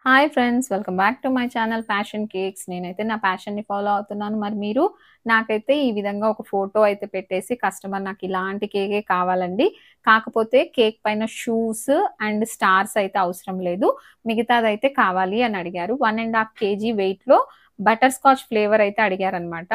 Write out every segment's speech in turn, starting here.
Hi friends! Welcome back to my channel passion cakes. నేనైతే నా ప్యాషన్‌ని follow అవుతున్నాను. మరి మీరు నాకైతే ఈ విధంగా ఒక ఫోటో అయితే పెట్టేసి కస్టమర్ నాకు ఇలాంటి కేకే కావాలండి. కాకపోతే కేక్ పైన షూస్ అండ్ స్టార్స్ అయితే అవసరం లేదు. మిగతాదైతే కావాలి అని అడిగారు. 1 ½ కేజీ వెయిట్‌లో బటర్ స్కాచ్ ఫ్లేవర్ అయితే అడిగారనమాట.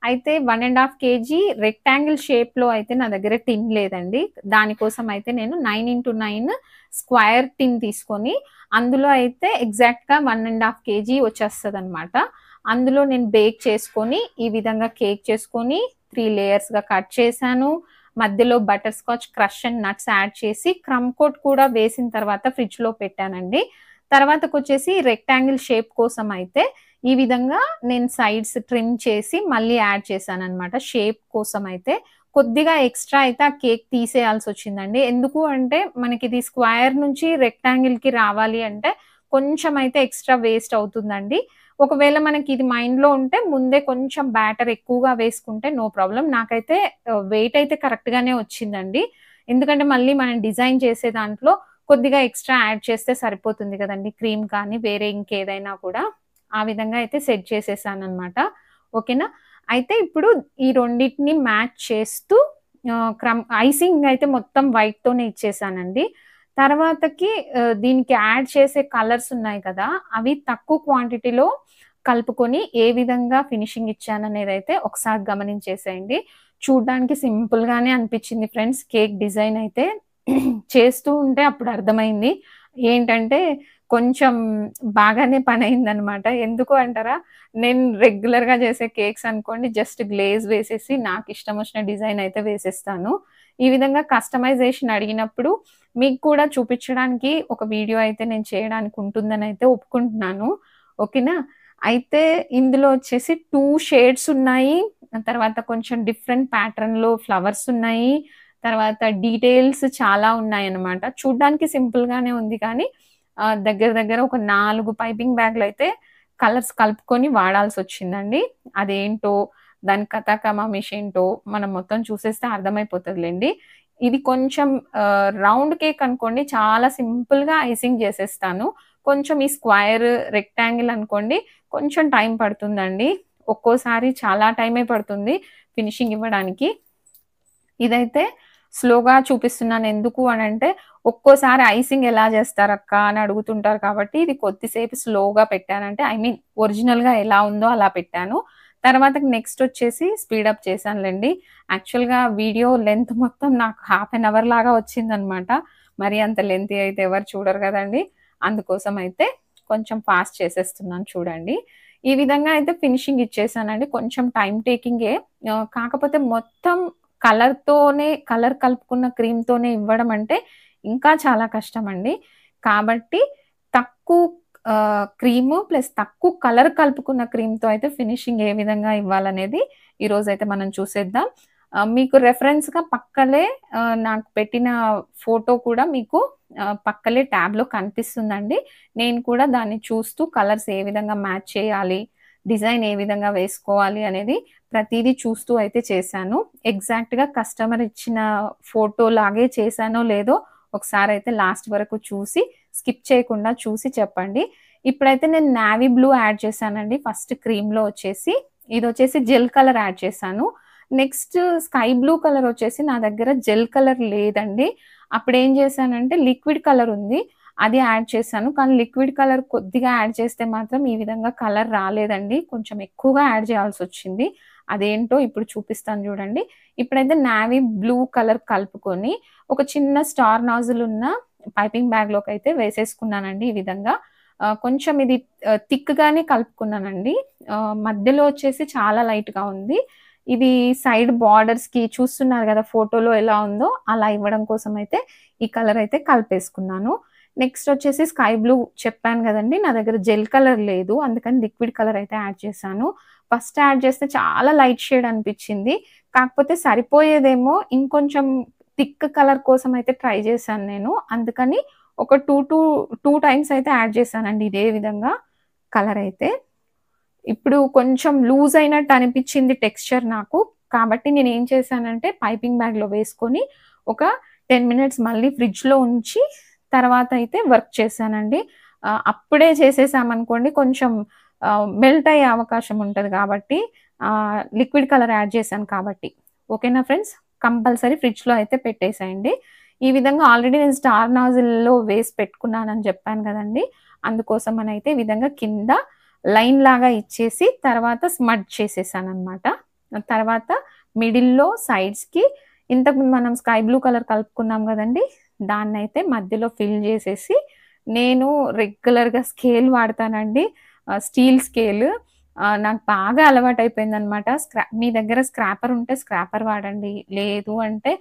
అయితే 1 ½ కేజీ రెక్టాంగిల్ షేప్‌లో అయితే నా దగ్గర టిన్ లేదండి. దానికోసం అయితే నేను 9x9 స్క్వేర్ టిన్ తీసుకొని అందులో అయితే ఎగ్జాక్ట్‌గా 1 ½ కేజీ వచ్చేస్తదనమాట. అందులో నేను బేక్ చేసుకొని, ఈ విధంగా కేక్ చేసుకొని 3 లేయర్స్‌గా కట్ చేశాను. మధ్యలో butter scotch crush and nuts add చేసి, క్రమ్ కోట్ కూడా వేసిన తర్వాత ఫ్రిడ్జ్‌లో పెట్టానండి. తర్వాతకొచ్చేసి రెక్టాంగిల్ షేప్ కోసం అయితే, ఈ విధంగా నేను సైడ్స్ ట్రిమ్ చేసి మళ్ళీ యాడ్ చేశాననమాట షేప్ కోసం అయితే. కొద్దిగా ఎక్స్‌ట్రా అయితే ఆ కేక్ తీసేయాల్సొచ్చిందండి. ఎందుకు అంటే మనకిది స్క్వేర్ నుంచి రెక్టాంగిల్‌కి రావాలి అంటే కొంచెం అయితే ఎక్స్‌ట్రా వేస్ట్ అవుతుందండి. ఒకవేళ మనకిది మైండ్‌లో ఉంటే ముందే కొంచెం బ్యాటర్ ఎక్కువగా వేసుకుంటే నో ప్రాబ్లమ్. నాకైతే వెయిట్ అయితే కరెక్ట్‌గానే వచ్చిందండి. ఎందుకంటే మళ్ళీ మనం డిజైన్ చేసే దాంట్లో కొద్దిగా ఎక్స్‌ట్రా యాడ్ చేస్తే సరిపోతుంది గదండీ! క్రీమ్ కానీ వేరే ఇంకేదైనా కూడా. ఆ విధంగా అయితే సెట్ చేసేసాననమాట. ఓకేనా? అయితే ఇప్పుడు ఈ రెండిటిని మ్యాచ్ చేస్తూ ఐసింగ్ అయితే మొత్తం వైట్‌తోనే ఇచ్చేసానండి. తర్వాతకి దీనికి యాడ్ చేసే కలర్స్ ఉన్నాయి కదా! అవి తక్కువ క్వాంటిటీలో కలుపుకొని ఏ విధంగా ఫినిషింగ్ ఇచ్చాననేదైతే ఒకసారి గమనించేసేయండి. చూడ్డానికి సింపుల్‌గానే అనిపిచ్చింది ఫ్రెండ్స్ కేక్ డిజైన్ అయితే. చేస్తూ ఉంటే అప్పుడు అర్థమైంది. ఏంటంటే కొంచెం బాగానే పనయిందనమాట. ఎందుకు అంటారా? నేను రెగ్యులర్‌గా చేసే కేక్స్ అనుకోండి జస్ట్ గ్లేజ్ వేసేసి నాకిష్టం వచ్చిన డిజైన్ అయితే వేసేస్తాను. ఈ విధంగా కస్టమైజేషన్ అడిగినప్పుడు మీకు కూడా చూపించడానికి ఒక వీడియో అయితే నేను చేయడానికి ఉంటుందనైతే ఒప్పుకుంటున్నాను. ఓకేనా? అయితే ఇందులో వచ్చేసి 2 షేడ్స్ ఉన్నాయి. తర్వాత కొంచెం డిఫరెంట్ ప్యాటర్న్‌లో ఫ్లవర్స్ ఉన్నాయి. తర్వాత డీటెయిల్స్ చాలా ఉన్నాయన్నమాట. చూడ్డానికి సింపుల్‌గానే ఉంది కానీ దగ్గర దగ్గర ఒక 4 పైపింగ్ బ్యాగ్‌లయితే కలర్స్ కలుపుకొని వాడాల్సొచ్చిందండి. అదేంటో, దాని కథాకమామిష్ ఏంటో మనం మొత్తం చూసేస్తే అర్థమైపోతదిలెండి. ఇది కొంచెం రౌండ్ కేక్ అనుకోండి చాలా సింపుల్‌గా ఐసింగ్ చేసేస్తాను. కొంచెం ఈ స్క్వేర్, రెక్టాంగిల్ అనుకోండి కొంచెం టైం పడుతుందండి. ఒక్కోసారి చాలా టైమే పడుతుంది ఫినిషింగ్ ఇవ్వడానికి. ఇదైతే స్లోగా చూపిస్తున్నాను. ఎందుకు అనంటే, ఒక్కోసారి ఐసింగ్ ఎలా జేస్తారక్క అని అడుగుతుంటారు కాబట్టి, ఇది కొద్దిసేపు స్లోగా పెట్టానంటే ఐ మీన్ ఒరిజినల్‌గా ఎలా ఉందో అలా పెట్టాను. తర్వాతకి నెక్స్ట్ వచ్చేసి స్పీడప్ చేశానులెండి. యాక్చువల్‌గా వీడియో లెంత్ మొత్తం నాకు హాఫ్ ఎన్ అవర్ లాగా వచ్చిందనమాట. మరీ అంత లెంతీ అయితే ఎవరు చూడరు గదండీ! అందుకోసం అయితే కొంచెం ఫాస్ట్ చేసేస్తున్నాను చూడండి. ఈ విధంగా అయితే ఫినిషింగ్ ఇచ్చేసానండి. కొంచెం టైమ్ టేకింగే. కాకపోతే మొత్తం కలర్ కలుపుకున్న క్రీమ్‌తోనే ఇవ్వడం అంటే ఇంకా చాలా కష్టమండి. కాబట్టి తక్కువ క్రీము ప్లస్ తక్కువ కలర్ కలుపుకున్న క్రీమ్‌తో అయితే ఫినిషింగ్ ఏ విధంగా ఇవ్వాలనేది ఈరోజైతే మనం చూసేద్దాం. మీకు రెఫరెన్స్‌గా పక్కలే నాకు పెట్టిన ఫోటో కూడా మీకు పక్కలే ట్యాబ్‌లో కనిపిస్తుందండి. నేను కూడా దాన్ని చూస్తూ కలర్స్ ఏ విధంగా మ్యాచ్ చేయాలి, డిజైన్ ఏ విధంగా వేసుకోవాలి అనేది ప్రతీదీ చూస్తూ అయితే చేశాను. ఎగ్జాక్ట్‌గా కస్టమర్ ఇచ్చిన ఫోటో లాగే చేశానో లేదో ఒకసారయితే లాస్ట్ వరకు చూసి, స్కిప్ చేయకుండా చూసి చెప్పండి. ఇప్పుడైతే నేను నేవీ బ్లూ యాడ్ చేశానండి. ఫస్ట్ క్రీమ్‌లో వచ్చేసి. ఇదొచ్చేసి జెల్ కలర్ యాడ్ చేశాను. నెక్స్ట్ స్కై బ్లూ కలర్ వచ్చేసి నా దగ్గర జెల్ కలర్ లేదండి. అప్పుడేం చేశానంటే లిక్విడ్ కలర్ ఉంది. అది యాడ్ చేశాను. కానీ లిక్విడ్ కలర్ కొద్దిగా యాడ్ చేస్తే మాత్రం ఈ విధంగా కలర్ రాలేదండి. కొంచెం ఎక్కువగా యాడ్ చేయాల్సొచ్చింది. అదేంటో ఇప్పుడు చూపిస్తాను చూడండి. ఇప్పుడైతే నేవీ బ్లూ కలర్ కలుపుకొని ఒక చిన్న స్టార్ నాజిల్ ఉన్న పైపింగ్ బ్యాగ్‌లోకైతే వేసేసుకున్నానండి ఈ విధంగా. కొంచెం ఇది థిక్‌గానే కలుపుకున్నానండి. మధ్యలో వచ్చేసి చాలా లైట్‌గా ఉంది. ఇది సైడ్ బార్డర్స్‌కి చూస్తున్నారు గదా! ఫోటోలో ఎలా ఉందో అలా ఇవ్వడం కోసం అయితే ఈ కలర్ అయితే కలిపేసుకున్నాను. నెక్స్ట్ వచ్చేసి స్కై బ్లూ చెప్పాను గదండీ! నా దగ్గర జెల్ కలర్ లేదు. అందుకని లిక్విడ్ కలర్ అయితే యాడ్ చేశాను. ఫస్ట్ యాడ్ చేస్తే చాలా లైట్ షేడ్ అనిపిచ్చింది. కాకపోతే సరిపోయేదేమో ఇంకొంచెం థిక్ కలర్ కోసం అయితే ట్రై చేశాను నేను. అందుకని ఒక 2 టైమ్స్ అయితే యాడ్ చేశానండి ఇదే విధంగా కలర్ అయితే. ఇప్పుడు కొంచెం లూజ్ అయినట్టు అనిపిచ్చింది టెక్స్చర్ నాకు. కాబట్టి నేనేం చేశానంటే పైపింగ్ బ్యాగ్‌లో వేసుకొని ఒక 10 మినిట్స్ మళ్ళీ ఫ్రిడ్జ్‌లో ఉంచి తర్వాత అయితే వర్క్ చేశానండి. అప్పుడే చేసేసామనుకోండి కొంచెం మెల్ట్ అయ్యే అవకాశం ఉంటది కాబట్టి లిక్విడ్ కలర్ యాడ్ చేశాను కాబట్టి. ఓకేనా ఫ్రెండ్స్? కంపల్సరీ ఫ్రిడ్జ్‌లో అయితే పెట్టేసేయండి. ఈ విధంగా ఆల్రెడీ నేను స్టార్ నాజిల్‌లో వేసి పెట్టుకున్నానని చెప్పాను గదండీ! అందుకోసమనైతే ఈ విధంగా కింద లైన్ లాగా ఇచ్చేసి తర్వాత స్మడ్జ్ చేసేసాననమాట. తర్వాత మిడిల్‌లో సైడ్స్‌కి ఇంతకుముందు మనం స్కై బ్లూ కలర్ కలుపుకున్నాం గదండీ! దాన్నైతే మధ్యలో ఫిల్ జేసేసి నేను రెగ్యులర్‌గా స్కేల్ వాడతానండి. Steel scale. నాకు బాగా అలవాటయిపోయిందనమాట. మీ దగ్గర స్క్రాపర్ ఉంటే స్క్రాపర్ వాడండి. లేదు అంటే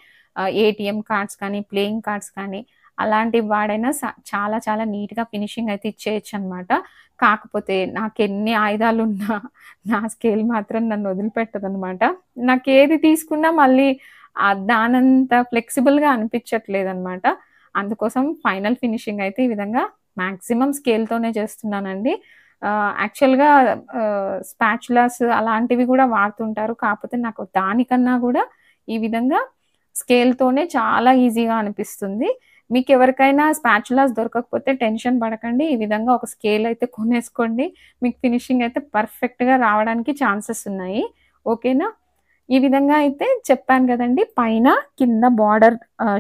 ఏటీఎం కార్డ్స్ కానీ, ప్లేయింగ్ కార్డ్స్ కానీ అలాంటివి వాడైనా చాలా చాలా నీట్‌గా ఫినిషింగ్ అయితే ఇచ్చేయొచ్చనమాట. కాకపోతే నాకెన్ని ఆయుధాలున్నా నా స్కేల్ మాత్రం నన్ను వదిలిపెట్టదనమాట. నాకేది తీసుకున్నా మళ్ళీ దానంత ఫ్లెక్సిబుల్‌గా అనిపించట్లేదనమాట. అందుకోసం ఫైనల్ ఫినిషింగ్ అయితే ఈ విధంగా మాక్సిమం స్కేల్‌తోనే చేస్తున్నానండి. యాక్చువల్‌గా స్పాచులాస్ అలాంటివి గూడా వాడుతుంటారు. కాకపోతే నాకు దానికన్నా గూడా ఈ విధంగా స్కేల్‌తోనే చాలా ఈజీగా అనిపిస్తుంది. మీకెవరికైనా స్పాచులాస్ దొరకకపోతే టెన్షన్ పడకండి. ఈ విధంగా ఒక స్కేల్ అయితే కొనేసుకోండి. మీకు ఫినిషింగ్ అయితే పర్ఫెక్ట్‌గా రావడానికి ఛాన్సెస్ ఉన్నాయి. ఓకేనా? ఈ విధంగా అయితే చెప్పాను గదండీ! పైన, కింద బార్డర్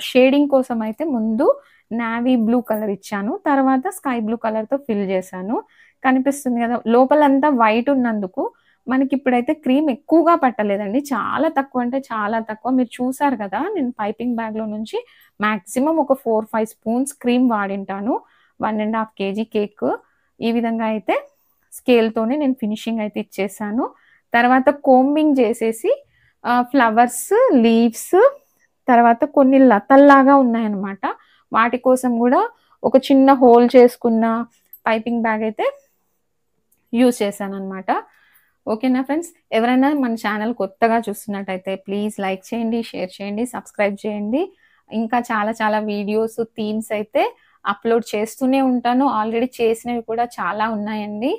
షేడింగ్ కోసం అయితే ముందు నేవీ బ్లూ కలర్ ఇచ్చాను. తర్వాత స్కై బ్లూ కలర్‌తో ఫిల్ చేశాను. కనిపిస్తుంది గదా! లోపలంతా వైట్ ఉన్నందుకు మనకిప్పుడైతే క్రీమ్ ఎక్కువగా పట్టలేదండి. చాలా తక్కువ అంటే చాలా తక్కువ. మీరు చూసారు గదా! నేను పైపింగ్ బ్యాగ్‌లో నుంచి మాక్సిమం ఒక 4, 5 స్పూన్స్ క్రీమ్ వాడింటాను. 1 ½ KG cake. ఈ విధంగా అయితే స్కేల్‌తోనే నేను ఫినిషింగ్ అయితే ఇచ్చేసాను. తర్వాత కోంబింగ్ చేసేసి ఫ్లవర్స్, లీవ్స్ తర్వాత కొన్ని లతల్లాగా ఉన్నాయన్నమాట. వాటి కోసం గూడా ఒక చిన్న హోల్ చేసుకున్న పైపింగ్ బ్యాగ్ అయితే యూజ్ చేశానన్నమాట. ఓకేనా ఫ్రెండ్స్? ఎవరైనా మన ఛానల్ కొత్తగా చూస్తున్నట్టయితే ప్లీజ్ లైక్ చేయండి, షేర్ చేయండి, సబ్స్క్రైబ్ చేయండి. ఇంకా చాలా చాలా వీడియోస్, థీమ్స్ అయితే అప్‌లోడ్ చేస్తూనే ఉంటాను. ఆల్రెడీ చేసినవి కూడా చాలా ఉన్నాయండి.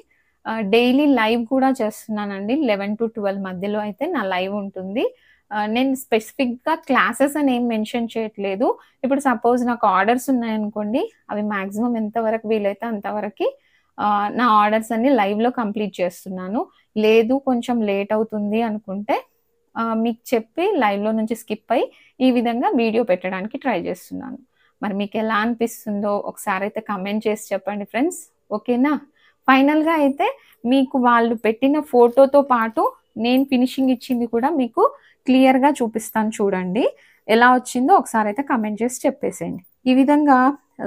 డైలీ లైవ్ కూడా చేస్తున్నానండి. 11-12 మధ్యలో అయితే నా లైవ్ ఉంటుంది. నేను స్పెసిఫిక్‌గా క్లాసెస్ అని ఏం మెన్షన్ చేయట్లేదు. ఇప్పుడు సపోజ్ నాకు ఆర్డర్స్ ఉన్నాయనుకోండి, అవి మాక్సిమం ఎంత వరకు వీలైతే అంతవరకి నా ఆర్డర్స్ అన్ని లైవ్‌లో కంప్లీట్ చేస్తున్నాను. లేదు కొంచెం లేట్ అవుతుంది అనుకుంటే మీకు చెప్పి లైవ్‌లో నుంచి స్కిప్ అయ్యి ఈ విధంగా వీడియో పెట్టడానికి ట్రై చేస్తున్నాను. మరి మీకెలా అనిపిస్తుందో ఒకసారైతే కామెంట్ చేసి చెప్పండి ఫ్రెండ్స్. ఓకేనా? ఫైనల్‌గా అయితే మీకు వాళ్ళు పెట్టిన ఫోటోతో పాటు నేను ఫినిషింగ్ ఇచ్చింది కూడా మీకు క్లియర్‌గా చూపిస్తాను చూడండి. ఎలా వచ్చిందో ఒకసారైతే కామెంట్ చేసి చెప్పేసేయండి. ఈ విధంగా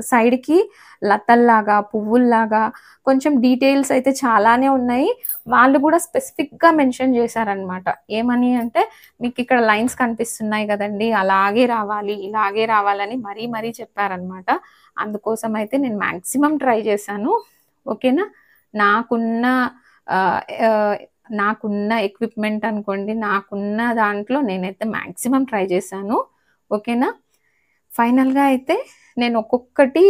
సైడ్‌కి లతల్లాగా, పువ్వుల్లాగా కొంచెం డీటెయిల్స్ అయితే చాలానే ఉన్నాయి. వాళ్ళు కూడా స్పెసిఫిక్‌గా మెన్షన్ చేశారనమాట. ఏమని అంటే మీకిక్కడ లైన్స్ కనిపిస్తున్నాయి గదండీ! అలాగే రావాలి, ఇలాగే రావాలని మరీ మరీ చెప్పారనమాట. అందుకోసం అయితే నేను మాక్సిమం ట్రై చేశాను. ఓకేనా? నాకున్న ఆహ్, ఆహ్, నాకున్న ఎక్విప్‌మెంట్ అనుకోండి, నాకున్న దాంట్లో నేనైతే మాక్సిమం ట్రై చేశాను. ఓకేనా? ఫైనల్‌గా అయితే నేను ఒక్కొక్కటి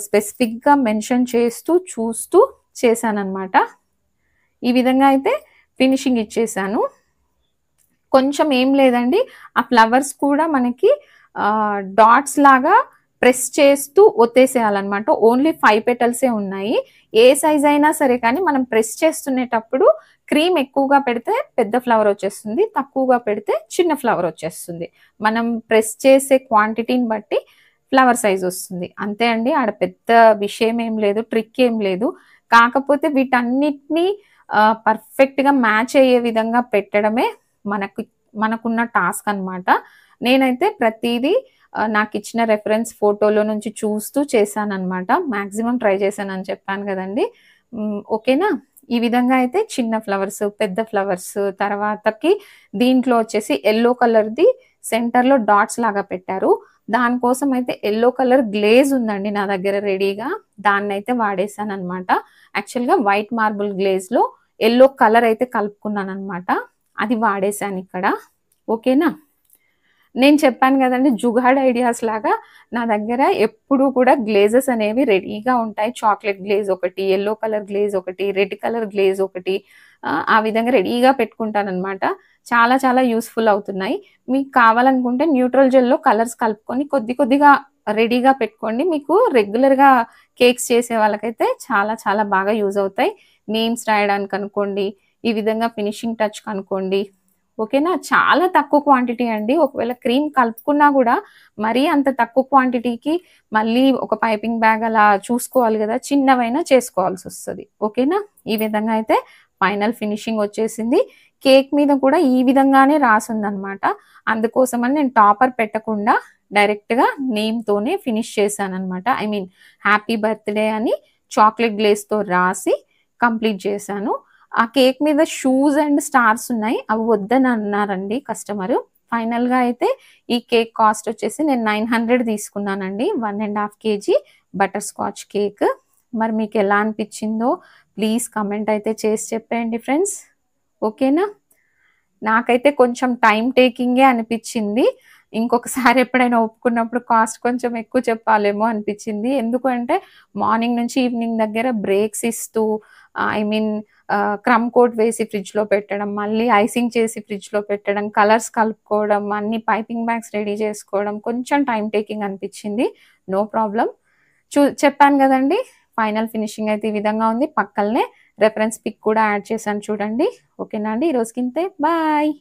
స్పెసిఫిక్‌గా మెన్షన్ చేస్తూ, చూస్తూ చేశాననమాట. ఈ విధంగా అయితే ఫినిషింగ్ ఇచ్చేసాను. కొంచెం ఏం లేదండి. ఆ ఫ్లవర్స్ కూడా మనకి డాట్స్ లాగా ప్రెస్ చేస్తూ ఒత్తేసేయాలన్నమాట. ఓన్లీ 5 పెటల్సే ఉన్నాయి. ఏ సైజ్ అయినా సరే కానీ మనం ప్రెస్ చేస్తునేటప్పుడు క్రీమ్ ఎక్కువగా పెడితే పెద్ద ఫ్లవర్ వచ్చేస్తుంది. తక్కువగా పెడితే చిన్న ఫ్లవర్ వచ్చేస్తుంది. మనం ప్రెస్ చేసే క్వాంటిటీని బట్టి ఫ్లవర్ సైజ్ వస్తుంది. అంతే అండి. ఆడ పెద్ద విషయం ఏం లేదు. ట్రిక్ ఏం లేదు. కాకపోతే వీటన్నిటిని పర్ఫెక్ట్‌గా మ్యాచ్ అయ్యే విధంగా పెట్టడమే మనకున్న టాస్క్ అన్నమాట. నేనైతే ప్రతీదీ నాకిచ్చిన రెఫరెన్స్ ఫోటోలో నుంచి చూస్తూ చేశానన్నమాట. మాక్సిమం ట్రై చేశానని చెప్పాను గదండీ! ఓకేనా? ఈ విధంగా అయితే చిన్న ఫ్లవర్స్, పెద్ద ఫ్లవర్స్ తర్వాతకి దీంట్లో వచ్చేసి యెల్లో కలర్‌ది సెంటర్‌లో డాట్స్ లాగా పెట్టారు. దానికోసం అయితే యెల్లో కలర్ గ్లేజ్ ఉందండి నా దగ్గర రెడీగా. దాన్నైతే వాడేసానన్నమాట. యాక్చువల్‌గా వైట్ మార్బుల్ గ్లేజ్‌లో యెల్లో కలర్ అయితే కలుపుకున్నానన్నమాట. అది వాడేసానిక్కడ. ఓకేనా? నేను చెప్పాను గదండీ! జుగాడ్ ఐడియాస్ లాగా నా దగ్గర ఎప్పుడూ కూడా గ్లేజెస్ అనేవి రెడీగా ఉంటాయి. చాక్లేట్ గ్లేజ్ ఒకటి, యెల్లో కలర్ గ్లేజ్ ఒకటి, రెడ్ కలర్ గ్లేజ్ ఒకటి ఆ విధంగా రెడీగా పెట్టుకుంటాననమాట. చాలా చాలా యూజ్‌ఫుల్ అవుతున్నాయి. మీకు కావాలనుకుంటే న్యూట్రల్ జెల్‌లో కలర్స్ కలుపుకొని కొద్దిగా రెడీగా పెట్టుకోండి. మీకు రెగ్యులర్‌గా కేక్స్ చేసే వాళ్ళకైతే చాలా చాలా బాగా యూజ్ అవుతాయి. నేమ్స్ రాయడానికనుకోండి, ఈ విధంగా ఫినిషింగ్ టచ్‌కనుకోండి. ఓకేనా? చాలా తక్కువ క్వాంటిటీ అండి. ఒకవేళ క్రీమ్ కలుపుకున్నా గూడా మరీ అంత తక్కువ క్వాంటిటీకి మళ్ళీ ఒక పైపింగ్ బ్యాగ్ అలా చూసుకోవాలి గదా! చిన్నవైనా చేసుకోవాల్సొస్తది. ఓకేనా? ఈ విధంగా అయితే ఫైనల్ ఫినిషింగ్ వచ్చేసింది. కేక్ మీద కూడా ఈ విధంగానే రాసుందనమాట. అందుకోసమని నేను టాపర్ పెట్టకుండా డైరెక్ట్‌గా నేమ్‌తోనే ఫినిష్ చేశాననమాట. ఐ మీన్ హ్యాపీ బర్త్‌డే అని చాక్లేట్ గ్లేజ్‌తో రాసి కంప్లీట్ చేశాను. ఆ కేక్ మీద షూస్ అండ్ స్టార్స్ ఉన్నాయి. అవి వద్దని అన్నారండి కస్టమరు. ఫైనల్‌గా అయితే ఈ కేక్ కాస్ట్ వచ్చేసి నేను 900 తీసుకున్నానండి. 1 ½ కేజీ బటర్ స్కాచ్ కేక్. మరి మీకు ఎలా అనిపించిందో ప్లీజ్ కామెంట్ అయితే చేసి చెప్పేయండి ఫ్రెండ్స్. ఓకేనా? నాకైతే కొంచెం టైమ్ టేకింగే అనిపిచ్చింది. ఇంకొకసారి ఎప్పుడైనా ఒప్పుకున్నప్పుడు కాస్ట్ కొంచెం ఎక్కువ చెప్పాలేమో అనిపిచ్చింది. ఎందుకు అంటే మార్నింగ్ నుంచి ఈవినింగ్ దగ్గర బ్రేక్స్ ఇస్తూ ఐ మీన్ క్రమ్ కోట్ వేసి ఫ్రిడ్జ్‌లో పెట్టడం, మళ్ళీ ఐసింగ్ చేసి ఫ్రిడ్జ్‌లో పెట్టడం, కలర్స్ కలుపుకోవడం, అన్ని పైపింగ్ బ్యాగ్స్ రెడీ చేసుకోవడం కొంచెం టైమ్ టేకింగ్ అనిపిచ్చింది. No problem. చెప్పాను గదండీ! ఫైనల్ ఫినిషింగ్ అయితే ఈ విధంగా ఉంది. పక్కలనే రెఫరెన్స్ పిక్ కూడా యాడ్ చేశాను చూడండి. ఓకేనా అండి? ఈ రోజుకింతే. బాయ్.